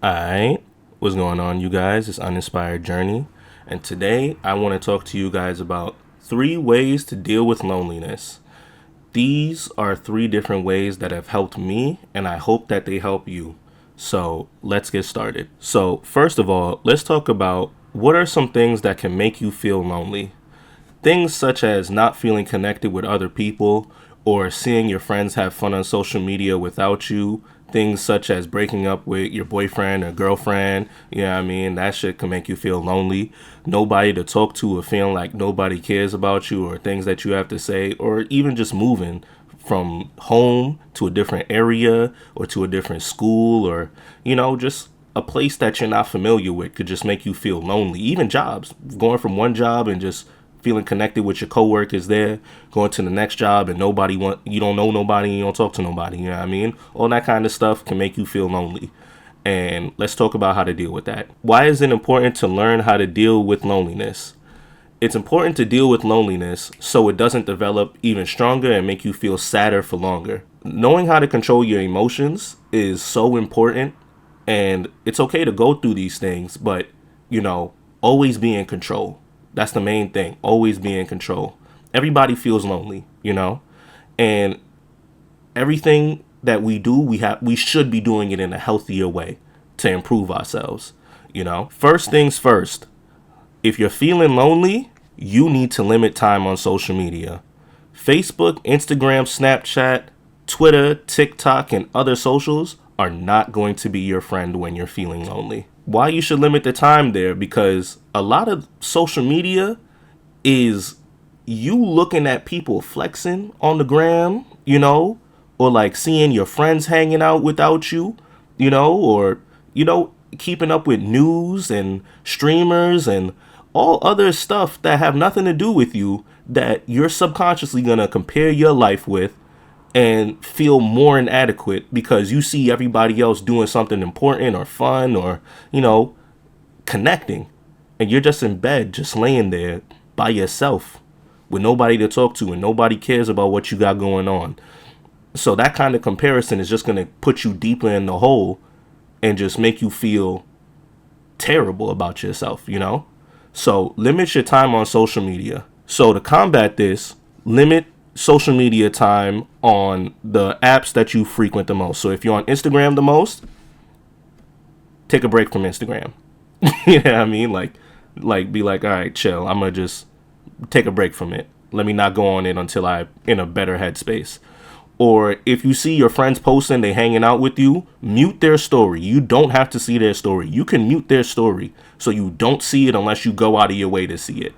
Alright, what's going on, you guys? It's Uninspired Journey, and today I want to talk to you guys about 3 ways to deal with loneliness. These are 3 different ways that have helped me, and I hope that they help you. So let's get started. So, first of all, let's talk about what are some things that can make you feel lonely. Things such as not feeling connected with other people or seeing your friends have fun on social media without you. Things such as breaking up with your boyfriend or girlfriend. You know what I mean? That shit can make you feel lonely. Nobody to talk to or feeling like nobody cares about you or things that you have to say, or even just moving from home to a different area or to a different school, or, just a place that you're not familiar with could just make you feel lonely. Even jobs, going from one job and just feeling connected with your coworkers there, going to the next job and you don't know nobody, you don't talk to nobody, you know what I mean? All that kind of stuff can make you feel lonely. And let's talk about how to deal with that. Why is it important to learn how to deal with loneliness? It's important to deal with loneliness so it doesn't develop even stronger and make you feel sadder for longer. Knowing how to control your emotions is so important, and it's okay to go through these things, but, always be in control. That's the main thing. Always be in control. Everybody feels lonely, and everything that we do, we should be doing it in a healthier way to improve ourselves, First things first, if you're feeling lonely, you need to limit time on social media. Facebook, Instagram, Snapchat, Twitter, TikTok, and other socials are not going to be your friend when you're feeling lonely. Why you should limit the time there? Because a lot of social media is you looking at people flexing on the gram, or like seeing your friends hanging out without you, or, keeping up with news and streamers and all other stuff that have nothing to do with you, that you're subconsciously going to compare your life with and feel more inadequate because you see everybody else doing something important or fun or, connecting. And you're just in bed, just laying there by yourself with nobody to talk to and nobody cares about what you got going on. So that kind of comparison is just going to put you deeper in the hole and just make you feel terrible about yourself. So limit your time on social media. So to combat this, limit social media time on the apps that you frequent the most. So if you're on Instagram the most, take a break from Instagram. You know what I mean? Like be like, all right, chill. I'm gonna just take a break from it. Let me not go on it until I'm in a better headspace. Or if you see your friends posting, they hanging out with you, mute their story. You don't have to see their story. You can mute their story so you don't see it unless you go out of your way to see it.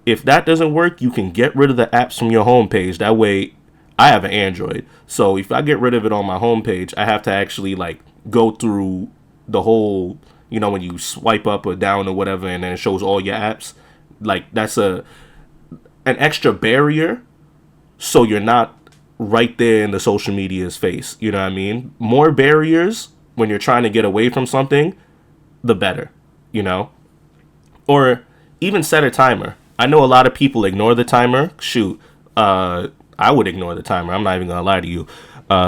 If that doesn't work, you can get rid of the apps from your homepage. That way, I have an Android. So if I get rid of it on my homepage, I have to actually go through the whole, when you swipe up or down or whatever, and then it shows all your apps. That's an extra barrier, so you're not right there in the social media's face. You know what I mean? More barriers when you're trying to get away from something, the better, Or even set a timer. I know a lot of people ignore the timer. Shoot, I would ignore the timer. I'm not even gonna lie to you.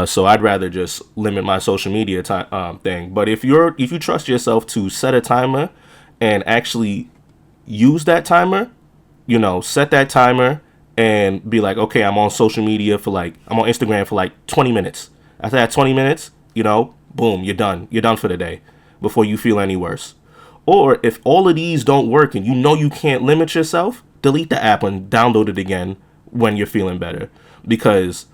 So I'd rather just limit my social media time thing. But if you trust yourself to set a timer and actually use that timer, set that timer and be like, okay, I'm on social media I'm on Instagram for 20 minutes. After that 20 minutes, boom, you're done. You're done for the day before you feel any worse. Or if all of these don't work and you can't limit yourself, delete the app and download it again when you're feeling better. Because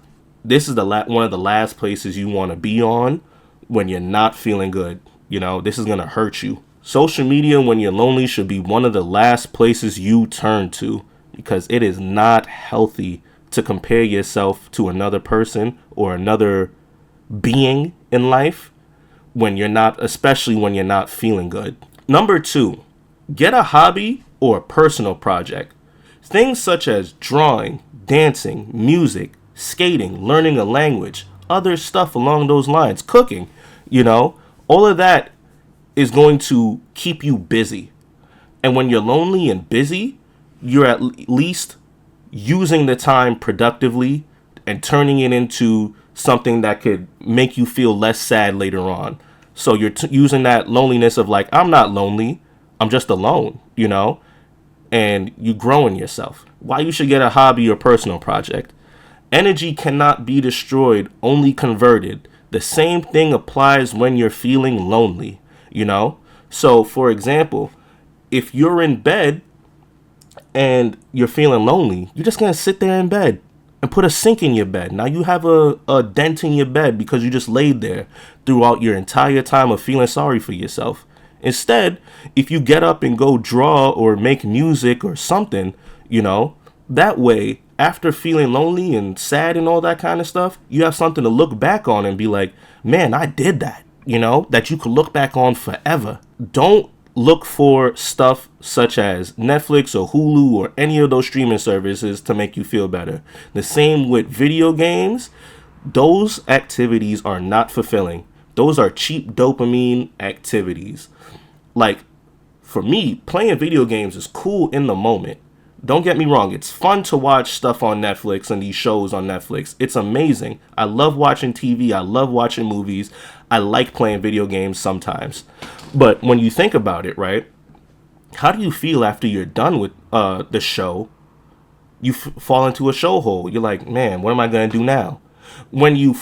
this is one of the last places you want to be on when you're not feeling good. This is going to hurt you. Social media when you're lonely should be one of the last places you turn to, because it is not healthy to compare yourself to another person or another being in life especially when you're not feeling good. Number 2, get a hobby or a personal project. Things such as drawing, dancing, music, skating, learning a language, other stuff along those lines, cooking, all of that is going to keep you busy. And when you're lonely and busy, you're at least using the time productively and turning it into something that could make you feel less sad later on. So you're using that loneliness of like, I'm not lonely, I'm just alone, and you grow in yourself. Why you should get a hobby or personal project. Energy cannot be destroyed, only converted. The same thing applies when you're feeling lonely. So, for example, if you're in bed and you're feeling lonely, you're just going to sit there in bed and put a sink in your bed. Now you have a dent in your bed because you just laid there throughout your entire time of feeling sorry for yourself. Instead, if you get up and go draw or make music or something, that way, after feeling lonely and sad and all that kind of stuff, you have something to look back on and be like, man, I did that, that you could look back on forever. Don't look for stuff such as Netflix or Hulu or any of those streaming services to make you feel better. The same with video games. Those activities are not fulfilling. Those are cheap dopamine activities. Like, for me, playing video games is cool in the moment. Don't get me wrong, it's fun to watch stuff on Netflix and these shows on Netflix. It's amazing. I love watching TV. I love watching movies. I like playing video games sometimes. But when you think about it, right, how do you feel after you're done with the show? You fall into a show hole. You're like, man, what am I going to do now? When you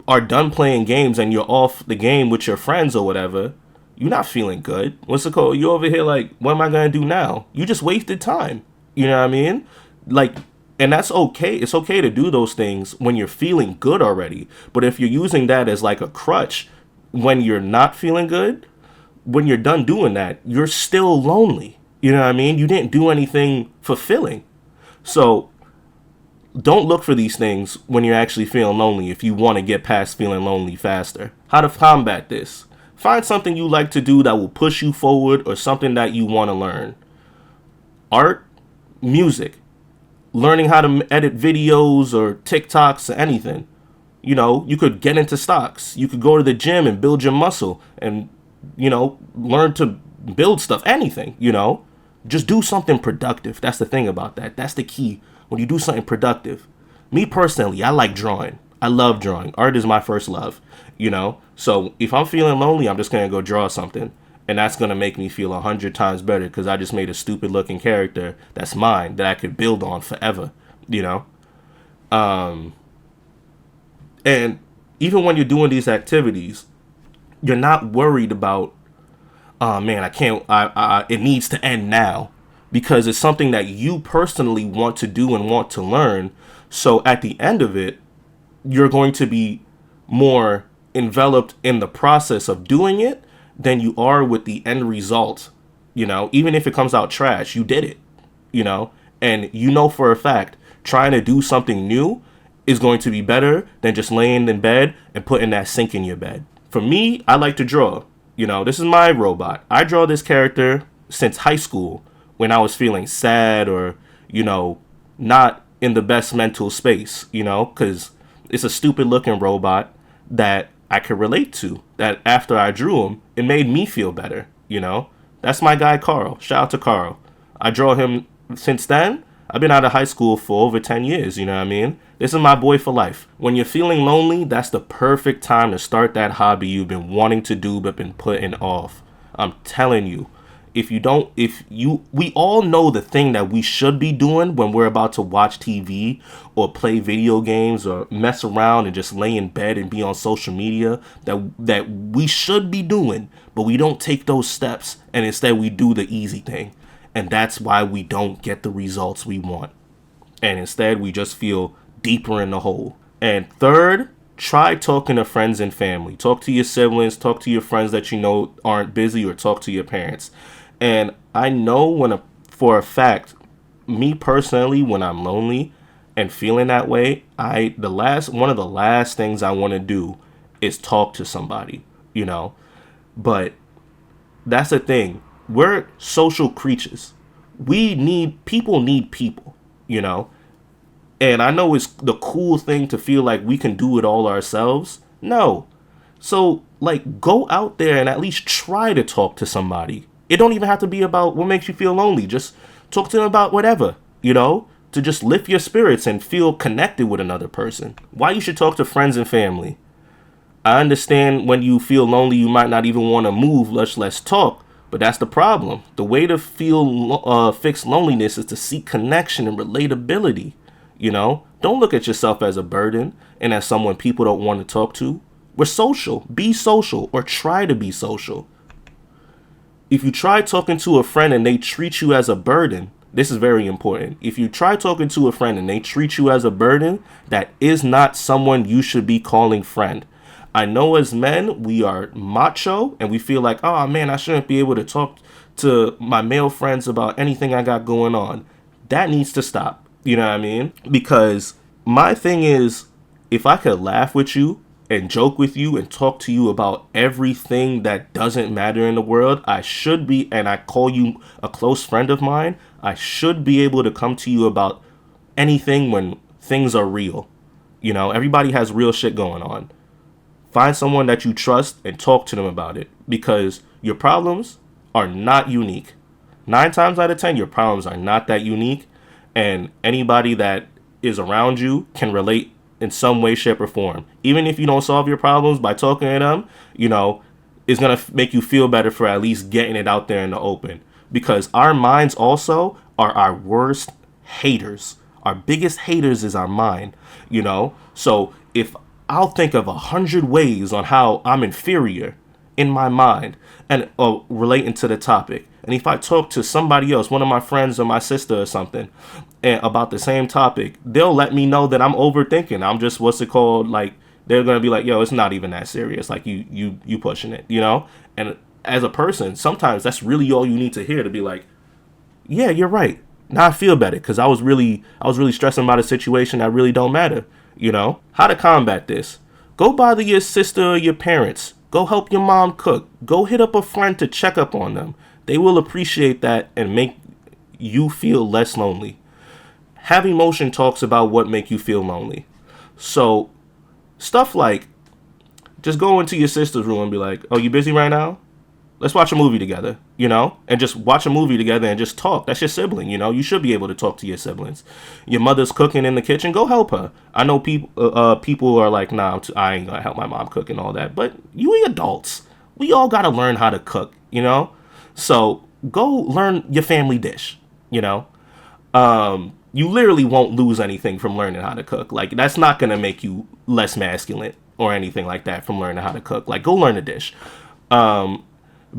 are done playing games and you're off the game with your friends or whatever, you're not feeling good. What's it called? You're over here like, what am I going to do now? You just wasted time. You know what I mean? Like, and that's okay. It's okay to do those things when you're feeling good already. But if you're using that as like a crutch when you're not feeling good, when you're done doing that, you're still lonely. You know what I mean? You didn't do anything fulfilling. So don't look for these things when you're actually feeling lonely if you want to get past feeling lonely faster. How to combat this? Find something you like to do that will push you forward or something that you want to learn. Art, music, learning how to edit videos or TikToks or anything. You could get into stocks. You could go to the gym and build your muscle and, learn to build stuff, anything, Just do something productive. That's the thing about that. That's the key. When you do something productive. Me personally, I like drawing. I love drawing. Art is my first love, So if I'm feeling lonely, I'm just going to go draw something. And that's going to make me feel 100 times better because I just made a stupid looking character that's mine that I could build on forever, And even when you're doing these activities, you're not worried about, oh man, I can't, it needs to end now, because it's something that you personally want to do and want to learn. So at the end of it, you're going to be more enveloped in the process of doing it than you are with the end result. Even if it comes out trash, you did it, and for a fact, trying to do something new is going to be better than just laying in bed and putting that sink in your bed. For me, I like to draw. This is my robot. I draw this character since high school when I was feeling sad or, not in the best mental space, because it's a stupid looking robot that I could relate to, that after I drew him, it made me feel better, That's my guy, Carl. Shout out to Carl. I draw him since then. I've been out of high school for over 10 years, you know what I mean? This is my boy for life. When you're feeling lonely, that's the perfect time to start that hobby you've been wanting to do but been putting off. I'm telling you. We all know the thing that we should be doing when we're about to watch TV or play video games or mess around and just lay in bed and be on social media that we should be doing, but we don't take those steps and instead we do the easy thing. And that's why we don't get the results we want. And instead we just feel deeper in the hole. And third, try talking to friends and family. Talk to your siblings, talk to your friends that aren't busy, or talk to your parents. And I know for a fact, me personally, when I'm lonely and feeling that way, one of the last things I want to do is talk to somebody, But that's the thing. We're social creatures. People need people, And I know it's the cool thing to feel like we can do it all ourselves. No. So, go out there and at least try to talk to somebody. It don't even have to be about what makes you feel lonely. Just talk to them about whatever, to just lift your spirits and feel connected with another person. Why you should talk to friends and family. I understand when you feel lonely, you might not even want to move, much less talk. But that's the problem. The way to fix loneliness is to seek connection and relatability. You know, don't look at yourself as a burden and as someone people don't want to talk to. We're social. Be social, or try to be social. If you try talking to a friend and they treat you as a burden, this is very important. If you try talking to a friend and they treat you as a burden, that is not someone you should be calling friend. I know as men, we are macho and we feel like, oh man, I shouldn't be able to talk to my male friends about anything I got going on. That needs to stop. You know what I mean? Because my thing is, if I could laugh with you and joke with you and talk to you about everything that doesn't matter in the world, I should be, and I call you a close friend of mine, I should be able to come to you about anything when things are real. You know, everybody has real shit going on. Find someone that you trust and talk to them about it, because your problems are not unique. 9 times out of 10, your problems are not that unique, and anybody that is around you can relate in some way, shape, or form. Even if you don't solve your problems by talking to them, you know, it's going to make you feel better for at least getting it out there in the open. Because our minds also are our worst haters. Our biggest haters is our mind, you know. So if I'll think of 100 ways on how I'm inferior in my mind and relating to the topic. And if I talk to somebody else, one of my friends or my sister or something, and about the same topic, they'll let me know that I'm overthinking. I'm just, like, they're going to be like, yo, it's not even that serious. Like, you pushing it, you know? And as a person, sometimes that's really all you need to hear, to be like, yeah, you're right. Now I feel better, because I was really stressing about a situation that really don't matter. You know, how to combat this? Go bother your sister or your parents. Go help your mom cook. Go hit up a friend to check up on them. They will appreciate that and make you feel less lonely. Have emotion talks about what make you feel lonely. So stuff like, just go into your sister's room and be like, oh, you busy right now? Let's watch a movie together, you know, and just watch a movie together and just talk. That's your sibling, you know. You should be able to talk to your siblings. Your mother's cooking in the kitchen, go help her. I know people are like, nah, I ain't gonna help my mom cook and all that. But you adults, we all gotta learn how to cook, you know. So go learn your family dish, you know. You literally won't lose anything from learning how to cook. Like, that's not gonna make you less masculine or anything like that from learning how to cook. Like, go learn a dish.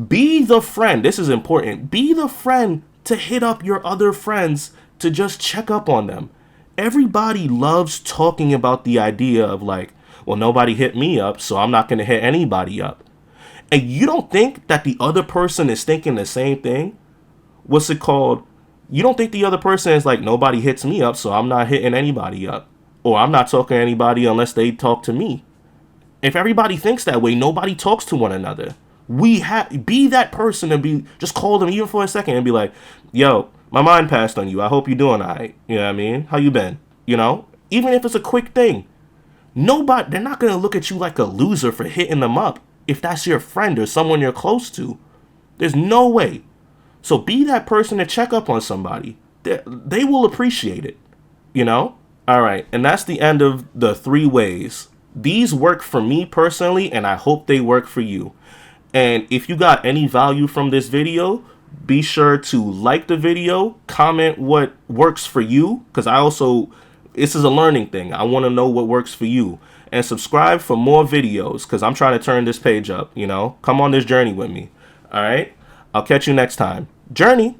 Be the friend. This is important. Be the friend to hit up your other friends to just check up on them. Everybody loves talking about the idea of like, well, nobody hit me up, so I'm not going to hit anybody up. And you don't think that the other person is thinking the same thing? What's it called? You don't think the other person is like, nobody hits me up, so I'm not hitting anybody up. Or I'm not talking to anybody unless they talk to me. If everybody thinks that way, nobody talks to one another. Be that person and just call them even for a second and be like, yo, my mind passed on you. I hope you're doing all right. You know what I mean? How you been? You know, even if it's a quick thing, they're not going to look at you like a loser for hitting them up. If that's your friend or someone you're close to, there's no way. So be that person to check up on somebody. They will appreciate it, you know? All right. And that's the end of the 3 ways. These work for me personally, and I hope they work for you. And if you got any value from this video, be sure to like the video, comment what works for you, because this is a learning thing. I want to know what works for you. And subscribe for more videos, because I'm trying to turn this page up, you know. Come on this journey with me. All right? I'll catch you next time. Journey.